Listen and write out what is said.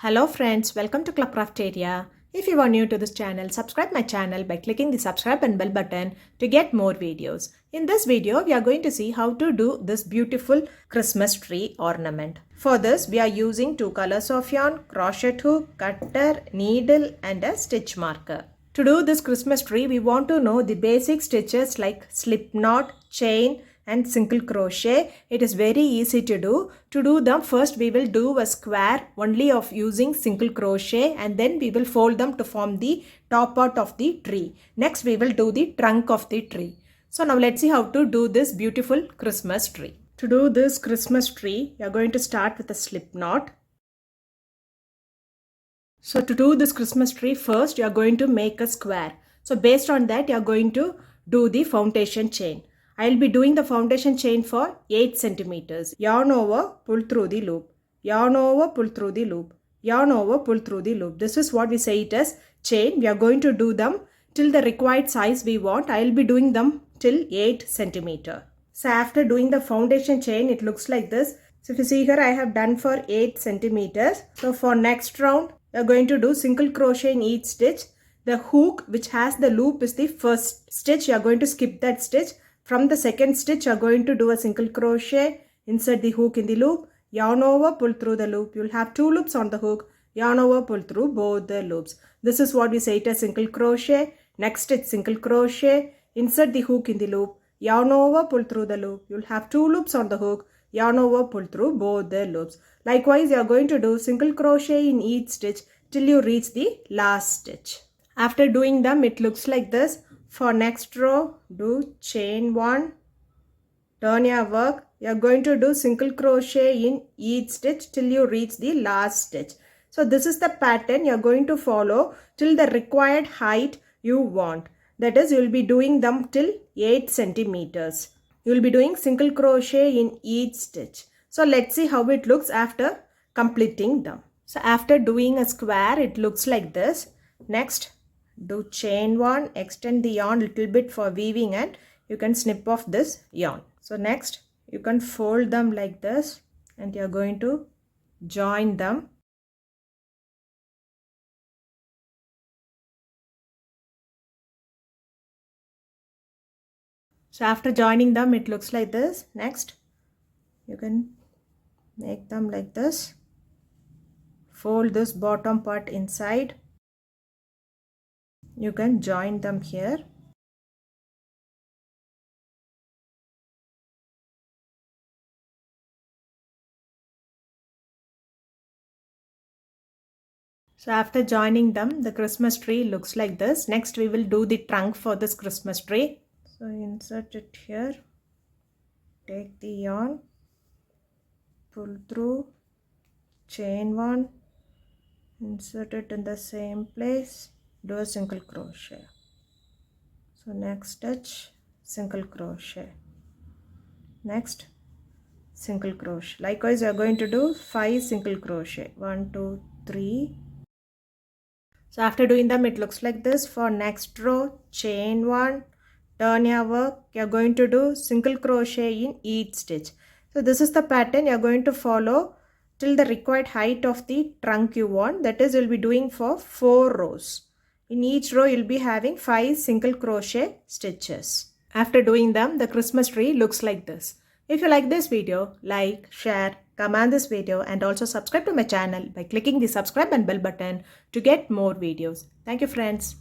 Hello friends, welcome to Crafteria. If you are new to this channel, subscribe my channel by clicking the subscribe and bell button to get more videos. In this video, we are going to see how to do this beautiful Christmas tree ornament. For this, we are using two colors of yarn, crochet hook, cutter, needle and a stitch marker. To do this Christmas tree, we want to know the basic stitches like slip knot, chain, and single crochet. It is very easy to do. To do them, first we will do a square only of using single crochet and then we will fold them to form the top part of the tree. Next we will do the trunk of the tree. So now let's see how to do this beautiful Christmas tree. To do this Christmas tree, you are going to start with a slip knot. So to do this Christmas tree, first you are going to make a square. So based on that, you are going to do the foundation chain. I will be doing the foundation chain for 8 centimeters. Yarn over, pull through the loop. Yarn over, pull through the loop. Yarn over, pull through the loop. This is what we say it as chain. We are going to do them till the required size we want. I will be doing them till 8 centimeter. So after doing the foundation chain, it looks like this. So if you see here, I have done for 8 centimeters. So for next round, we are going to do single crochet in each stitch. The hook which has the loop is the first stitch. You are going to skip that stitch. From the second stitch, you are going to do a single crochet, insert the hook in the loop, yarn over, pull through the loop. You will have 2 loops on the hook, yarn over, pull through both the loops. This is what we say it as single crochet. Next stitch, single crochet, insert the hook in the loop, yarn over, pull through the loop. You will have 2 loops on the hook, yarn over, pull through both the loops. Likewise, you are going to do single crochet in each stitch till you reach the last stitch. After doing them, it looks like this. For next row, do chain 1, turn your work. You are going to do single crochet in each stitch till you reach the last stitch. So this is the pattern you are going to follow till the required height you want. That is, you will be doing them till 8 centimeters. You will be doing single crochet in each stitch. So let's see how it looks after completing them. So after doing a square, it looks like this. Next, do chain 1, extend the yarn little bit for weaving and you can snip off this yarn. So next you can fold them like this and you are going to join them. So after joining them, it looks like this. Next you can make them like this. Fold this bottom part inside. You can join them here. So after joining them, the Christmas tree looks like this. Next we will do the trunk for this Christmas tree. So insert it here. Take the yarn. Pull through. Chain 1. Insert it in the same place. Do a single crochet. So next stitch, single crochet. Next, single crochet. Likewise, you are going to do 5 single crochet. 1, 2, 3. So after doing them, it looks like this. For next row, chain 1, turn your work. You are going to do single crochet in each stitch. So this is the pattern you are going to follow till the required height of the trunk you want. That is, you will be doing for 4 rows. In each row, you will be having 5 single crochet stitches. After doing them, the Christmas tree looks like this. If you like this video, like, share, comment this video and also subscribe to my channel by clicking the subscribe and bell button to get more videos. Thank you friends.